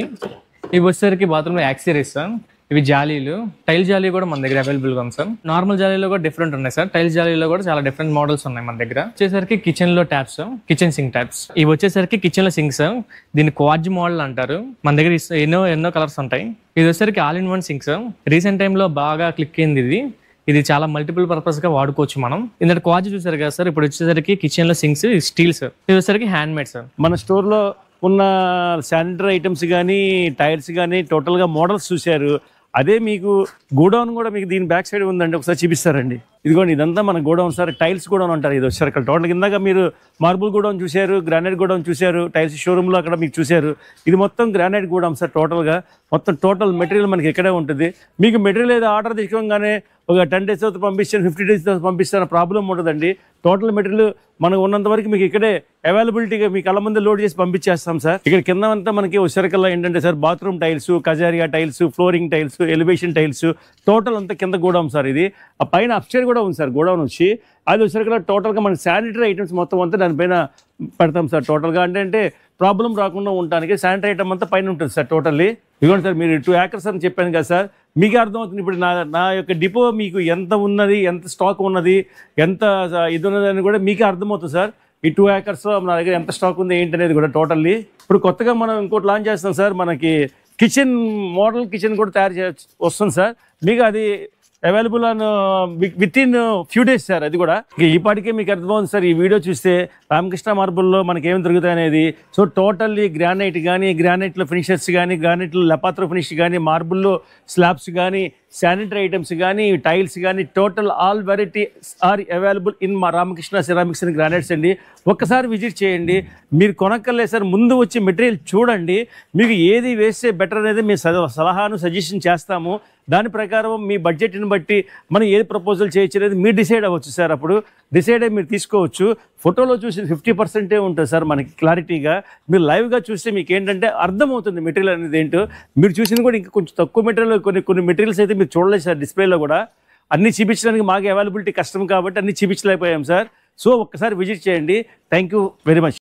ఇవి వచ్చేసరికి బాత్రూమ్లో యాక్సరీస్ సార్. ఇవి జాలీలు, టైల్ జాలీ కూడా మన దగ్గర అవైలబుల్గా ఉంది సార్. నార్మల్ జాలీలో కూడా డిఫరెంట్ ఉన్నాయి సార్. టైల్ జాలీలో కూడా చాలా డిఫరెంట్ మోడల్స్ ఉన్నాయి మన దగ్గర. వచ్చేసరికి కిచెన్ లో ట్యాప్స్, కిచెన్ సింక్ ట్యాప్స్. ఇవి వచ్చేసరికి కిచెన్ లో సింక్స్, దీన్ని క్వాడ్జ్ మోడల్ అంటారు. మన దగ్గర ఎన్నో కలర్స్ ఉంటాయి. ఇది వచ్చేసరికి all in one sinks. Recent టైంలో బాగా క్లిక్ అయింది ఇది చాలా మల్టిపుల్ పర్పస్ గా వాడుకోవచ్చు మనం. ఇందులో క్వాడ్జ్ చూసారు కదా సార్. ఇప్పుడు వచ్చేసరికి కిచెన్ లో సింక్స్, స్టీల్స్. ఇది వచ్చేసరికి హ్యాండ్ మేడ్ సార్. మన స్టోర్లో ఉన్న శానిటరీ ఐటమ్స్ కానీ టైర్స్ కానీ టోటల్గా మోడల్స్ చూశారు. అదే మీకు గోడౌన్ కూడా మీకు దీని బ్యాక్ సైడ్ ఉందండి, ఒకసారి చూపిస్తారండి. ఇదిగోండి ఇదంతా మన గోడౌన్ సార్. టైల్స్ గోడౌన్ అంటారు. ఇది వచ్చారు అక్కడ టోటల్ కిందగా మీరు మార్బుల్ గోడౌన్ చూశారు, గ్రానైట్ గోడౌన్ చూశారు, టైల్స్ షోరూంలో అక్కడ మీకు చూశారు. ఇది మొత్తం granite godown sir. Total material మనకి ఇక్కడే ఉంటుంది. మీకు మెటీరియల్ ఏదో ఆర్డర్ తీసుకోగానే ఒక 10 days తర్వాత పంపిస్తాను, 50 days తర్వాత పంపిస్తాను ప్రాబ్లం ఉండదండి. టోటల్ మెటీరియల్ మనకు ఉన్నంత వరకు మీకు ఇక్కడే అవైలబిలిటీగా మీ కళ్ళ ముందు లోడ్ చేసి పంపించేస్తాం సార్. ఇక్కడ కింద అంతా మనకి వచ్చేసరికల్లా ఏంటంటే sir bathroom tiles, Kajaria tiles, flooring tiles, elevation tiles, total అంతా కింద గోడౌన్ సార్. ఇది ఆ పైన అప్స్టైర్ కూడా ఉంది సార్ గోడౌన్ వచ్చి. అది వచ్చేసరికల్లా టోటల్గా మనకి శానిటరీ ఐటమ్స్ మొత్తం అంతా దానిపైన పెడతాం సార్. టోటల్గా అంటే ప్రాబ్లం రాకుండా ఉండడానికి శానిటరీ ఐటమ్ అంతా పైన ఉంటుంది సార్ టోటల్లీ. ఇదిగోండి సార్, మీరు 2 acres అని చెప్పాను కదా సార్. మీకు అర్థమవుతుంది ఇప్పుడు నా యొక్క డిపో మీకు ఎంత ఉన్నది, ఎంత స్టాక్ ఉన్నది, ఎంత ఇది ఉన్నది అని కూడా మీకు అర్థమవుతుంది సార్. ఈ 2 acres నా దగ్గర ఎంత స్టాక్ ఉంది ఏంటి అనేది కూడా టోటల్లీ. ఇప్పుడు కొత్తగా మనం ఇంకోటి లాంచ్ చేస్తాం సార్. మనకి మోడల్ కిచెన్ కూడా తయారు వస్తుంది సార్. మీకు అది available on with in few days sir. అది కూడా ఈ పాటికే మీకు అర్థమవుతుంది సార్. ఈ వీడియో చూస్తే రామకృష్ణ మార్బుల్లో మనకి ఏమి దొరుకుతాయి అనేది. సో టోటల్లీ గ్రానైట్ కానీ, గ్రానైట్లో ఫినిషర్స్ కానీ, గ్రానైట్లో లపాత్రో ఫినిష్ కానీ, మార్బుల్లో స్లాబ్స్ కానీ, శానిటరీ ఐటమ్స్ కానీ, టైల్స్ కానీ, total all varieties are available in మా రామకృష్ణ సెరామిక్స్ అండ్ గ్రానైట్స్ అండి. ఒక్కసారి విజిట్ చేయండి. మీరు కొనక్కర్లేదు సార్, ముందు వచ్చి మెటీరియల్ చూడండి. మీకు ఏది వేస్తే బెటర్ అనేది మేము సలహాను సజెషన్ చేస్తాము. దాని ప్రకారం మీ బడ్జెట్ని బట్టి మనం ఏది ప్రపోజల్ చేయొచ్చు అనేది మీరు డిసైడ్ అవ్వచ్చు సార్. అప్పుడు డిసైడ్ అయ్యి మీరు తీసుకోవచ్చు. ఫోటోలో చూసి 50% ఉంటుంది సార్ మనకి క్లారిటీగా. మీరు లైవ్గా చూస్తే మీకు ఏంటంటే అర్థమవుతుంది మెటీరియల్ అనేది ఏంటో. మీరు చూసింది కూడా ఇంకా కొంచెం తక్కువ మెటీరియల్, కొన్ని మెటీరియల్స్ అయితే మీరు చూడలేదు సార్. డిస్ప్లేలో కూడా అన్నీ చూపించడానికి మాకు అవైలబిలిటీ కష్టం కాబట్టి అన్నీ చూపించలేకపోయాం సార్. సో ఒక్కసారి విజిట్ చేయండి. Thank you very much.